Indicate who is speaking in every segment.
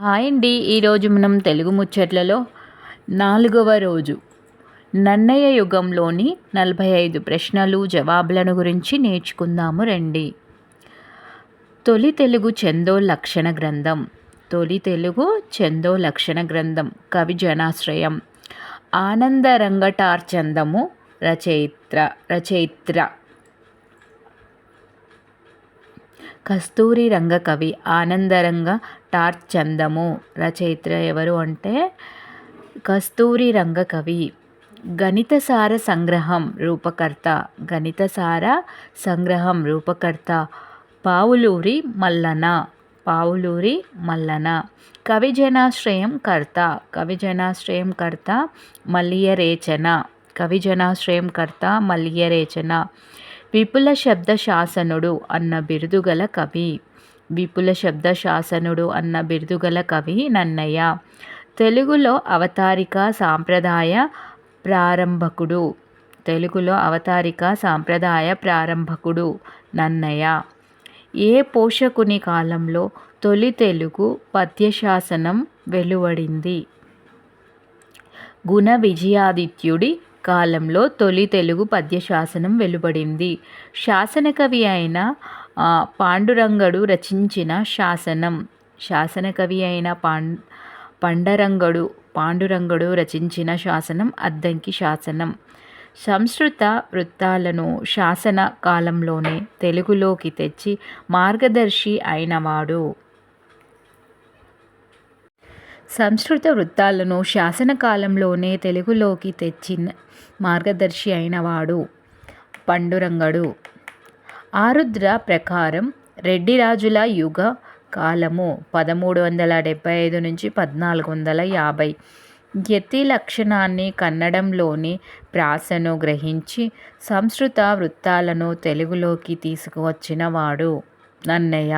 Speaker 1: Hi అండి. ఈరోజు మనం తెలుగు ముచ్చట్లలో 4వ రోజు నన్నయ యుగంలోని 45 ప్రశ్నలు జవాబులను గురించి నేర్చుకుందాము రండి. తొలి తెలుగు ఛందోలక్షణ గ్రంథం. తొలి తెలుగు ఛందోలక్షణ గ్రంథం కవి జనాశ్రయం. ఆనందరంగటార్చందము రచయిత్ర కస్తూరి రంగ కవి. ఆనందరంగ టార్చందము రచయిత్ర ఎవరు అంటే కస్తూరి రంగ కవి. గణితసార సంగ్రహం రూపకర్త. గణితసార సంగ్రహం రూపకర్త పావులూరి మల్లన. పావులూరి మల్లన. కవిజనాశ్రయం కర్త. కవిజనాశ్రయం కర్త మల్లియరేచన. కవిజనాశ్రయం కర్త మల్లియరేచన. విపుల శబ్ద శాసనుడు అన్న బిరుదుగల కవి. విపుల శబ్ద శాసనుడు అన్న బిరుదుగల కవి నన్నయ. తెలుగులో అవతారిక సాంప్రదాయ ప్రారంభకుడు. తెలుగులో అవతారిక సాంప్రదాయ ప్రారంభకుడు నన్నయ. ఏ పోషకుని కాలంలో తొలి తెలుగు పద్యశాసనం వెలువడింది? గుణ విజయాదిత్యుడి కాలంలో తొలి తెలుగు పద్యశాసనం వెలువడింది. శాసనకవి అయిన పాండురంగడు రచించిన శాసనం. శాసనకవి అయిన పాండురంగడు రచించిన శాసనం అద్దంకి శాసనం. సంస్కృత వృత్తాలను శాసన కాలంలోనే తెలుగులోకి తెచ్చి మార్గదర్శి అయినవాడు. సంస్కృత వృత్తాలను శాసనకాలంలోనే తెలుగులోకి తెచ్చిన మార్గదర్శి అయినవాడు పాండురంగడు. ఆరుద్ర ప్రకారం రెడ్డిరాజుల యుగ కాలము 1375 నుంచి 1450. యతి లక్షణాన్ని కన్నడంలోని ప్రాసను గ్రహించి సంస్కృత వృత్తాలను తెలుగులోకి తీసుకువచ్చిన వాడు నన్నయ.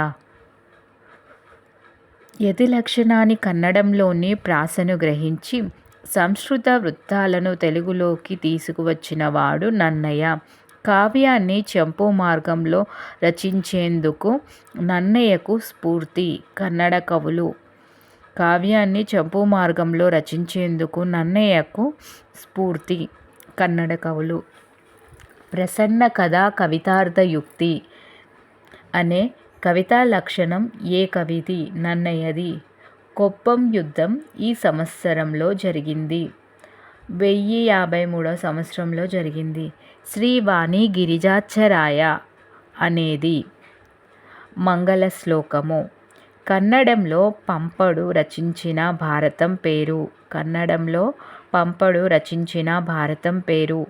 Speaker 1: యతి లక్షణాన్ని కన్నడంలోని ప్రాసను గ్రహించి సంస్కృత వృత్తాలను తెలుగులోకి తీసుకువచ్చిన వాడు నన్నయ. కావ్యాన్ని చంపు మార్గంలో రచించేందుకు నన్నయకు స్ఫూర్తి కన్నడ కవులు. కావ్యాన్ని చంపు మార్గంలో రచించేందుకు నన్నయకు స్ఫూర్తి కన్నడ కవులు. ప్రసన్న కథా కవితార్థయుక్తి అనే కవితా లక్షణం ఏ కవిది? నన్నయది. కొప్పం యుద్ధం ఈ సంవత్సరంలో జరిగింది. 1053 సంవత్సరంలో జరిగింది. శ్రీవాణి గిరిజాచ్ఛరాయ అనేది మంగళ శ్లోకము. కన్నడంలో పంపడు రచించిన భారతం పేరు. కన్నడంలో పంపడు రచించిన భారతం పేరు.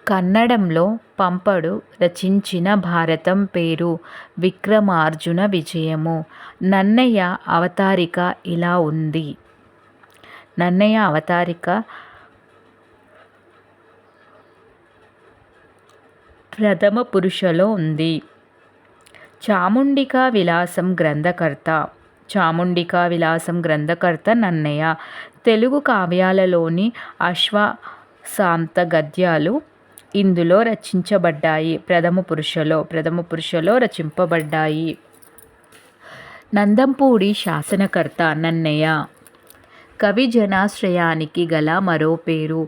Speaker 1: కన్నడంలో పంపడు రచించిన భారతం పేరు విక్రమార్జున విజయము. నన్నయ అవతారిక ఇలా ఉంది. నన్నయ అవతారిక ప్రథమ పురుషలో ఉంది. చాముండికా విలాసం గ్రంథకర్త. చాముండికా విలాసం గ్రంథకర్త నన్నయ. తెలుగు కావ్యాలలోని అశ్వశాంత గద్యాలు ఇందులో రచించబడ్డాయి. ప్రథమ పురుషలో రచింపబడ్డాయి. నందంపూడి శాసనకర్త నన్నయ. కవి జనాశ్రయానికి గల మరో పేరు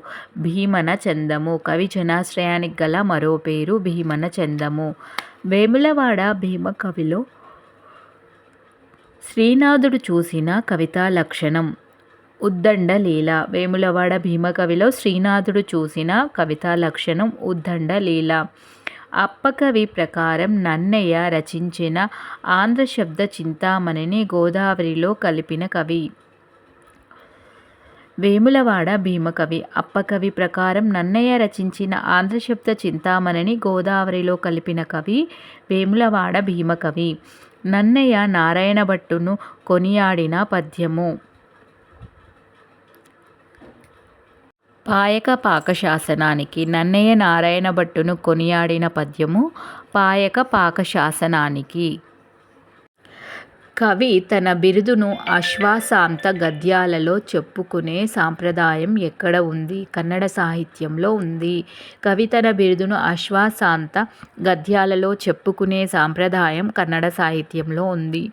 Speaker 1: భీమన చందము. కవి జనాశ్రయానికి గల మరో పేరు భీమన చందము. వేములవాడ భీమకవిలో శ్రీనాథుడు చూసిన కవితా లక్షణం ఉద్దండలీల. వేములవాడ భీమకవిలో శ్రీనాథుడు చూసిన కవితా లక్షణం ఉద్దండలీల. అప్పకవి ప్రకారం నన్నయ రచించిన ఆంధ్ర శబ్ద చింతామణిని గోదావరిలో కలిపిన కవి. వేములవాడ భీమకవి. అప్పకవి ప్రకారం నన్నయ రచించిన ఆంధ్ర శబ్ద చింతామణిని గోదావరిలో కలిపిన కవి వేములవాడ భీమకవి. నన్నయ నారాయణ భట్టును కొనియాడిన పద్యము పాయక పాకశాసనానికి. నన్నయ నారాయణ భట్టును కొనియాడిన పద్యము పాయక పాకశాసనానికి. కవి తన బిరుదును అశ్వశాంత గద్యాలలో చెప్పుకునే సాంప్రదాయం ఎక్కడ ఉంది? కన్నడ సాహిత్యంలో ఉంది. కవి తన బిరుదును అశ్వశాంత గద్యాలలో చెప్పుకునే సాంప్రదాయం కన్నడ సాహిత్యంలో ఉంది.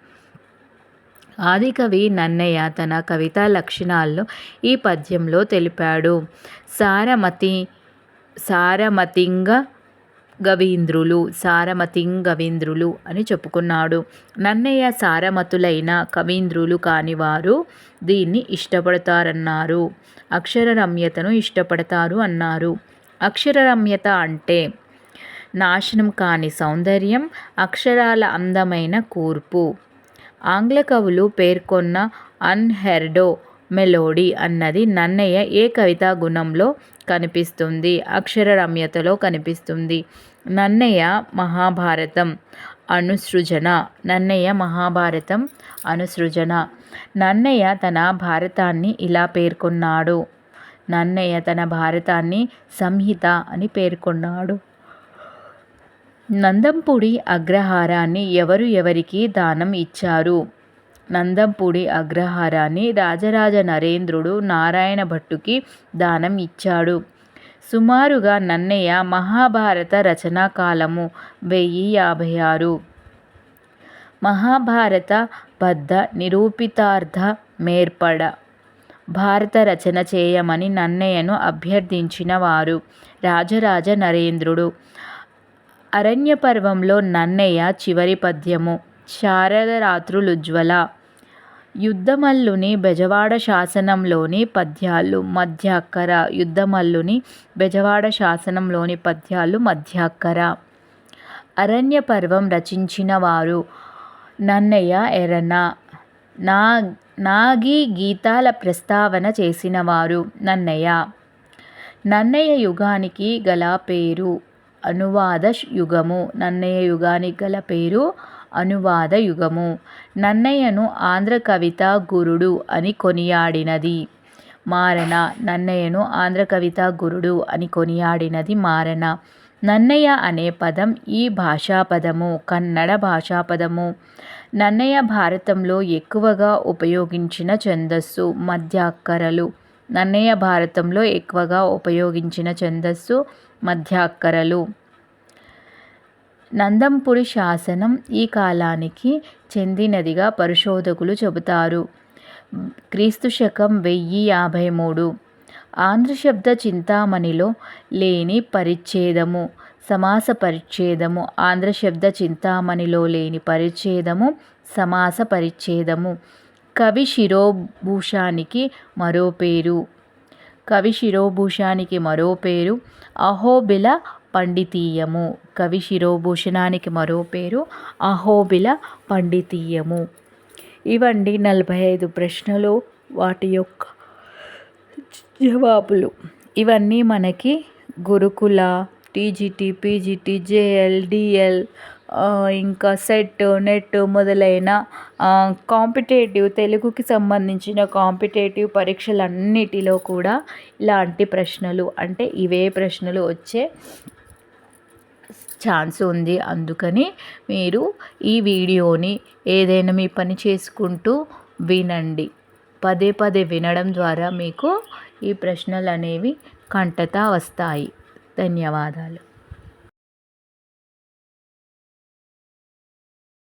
Speaker 1: ఆదికవి నన్నయ్య తన కవితా లక్షణాలను ఈ పద్యంలో తెలిపాడు. సారమతింగ గవీంద్రులు అని చెప్పుకున్నాడు. నన్నయ్య సారమతులైన కవీంద్రులు కానివారు దీన్ని ఇష్టపడతారన్నారు. అక్షరరమ్యతను ఇష్టపడతారు అన్నారు. అక్షరరమ్యత అంటే నాశనం కాని సౌందర్యం, అక్షరాల అందమైన కూర్పు. ఆంగ్ల కవులు పేర్కొన్న అన్హెర్డో మెలోడీ అన్నది నన్నయ్య ఏ కవితా గుణంలో కనిపిస్తుంది? అక్షరరమ్యతలో కనిపిస్తుంది. నన్నయ్య మహాభారతం అనుసృజన. నన్నయ్య తన భారతాన్ని ఇలా పేర్కొన్నాడు. నన్నయ్య తన భారతాన్ని సంహిత అని పేర్కొన్నాడు. నందంపూడి అగ్రహారాన్ని ఎవరికి దానం ఇచ్చారు? నందంపూడి అగ్రహారాన్ని రాజరాజ నరేంద్రుడు నారాయణ భట్టుకి దానం ఇచ్చాడు. సుమారుగా నన్నయ్య మహాభారత రచనా కాలము 1056. మహాభారత బద్ధ నిరూపితార్థ మేర్పడ భారత రచన చేయమని నన్నయ్యను అభ్యర్థించిన వారు రాజరాజ నరేంద్రుడు. అరణ్యపర్వంలో నన్నయ్య చివరి పద్యము శారదరాత్రులుజ్వల. యుద్ధమల్లుని బెజవాడ శాసనంలోని పద్యాలు మధ్యాక్కర. అరణ్యపర్వం రచించిన వారు నన్నయ్య ఎర్రన. నాగీ గీతాల ప్రస్తావన చేసినవారు నన్నయ్య. నన్నయ్య యుగానికి గల పేరు అనువాద యుగము. నన్నయ్యను ఆంధ్ర కవితా గురుడు అని కొనియాడినది మారన. నన్నయ్య అనే పదం ఈ భాషాపదము కన్నడ భాషాపదము. నన్నయ్య భారతంలో ఎక్కువగా ఉపయోగించిన ఛందస్సు మధ్యాక్కరలు. నందంపూడి శాసనం ఈ కాలానికి చెందినదిగా పరిశోధకులు చెబుతారు. క్రీస్తుశకం 1053. ఆంధ్రశబ్ద చింతామణిలో లేని పరిచ్ఛేదము సమాస పరిచ్ఛేదము. ఆంధ్రశబ్ద చింతామణిలో లేని పరిచ్ఛేదము సమాస పరిచ్ఛేదము. కవి శిరోభూషానికి మరో పేరు అహోబిల పండితీయము. ఇవండి 45 ప్రశ్నలు, వాటి యొక్క జవాబులు. ఇవన్నీ మనకి గురుకుల, టీజీటీ, పీజీటీ, జేఎల్, డిఎల్, ఇంకా సెట్, నెట్ మొదలైన కాంపిటేటివ్ తెలుగుకి సంబంధించిన కాంపిటేటివ్ పరీక్షలన్నిటిలో కూడా ఇలాంటి ప్రశ్నలు అంటే ఇవే ప్రశ్నలు వచ్చే ఛాన్స్ ఉంది. అందుకని మీరు ఈ వీడియోని ఏదైనా మీ పని చేసుకుంటూ వినండి. పదే వినడం ద్వారా మీకు ఈ ప్రశ్నలు అనేవి కంటతా వస్తాయి. ధన్యవాదాలు.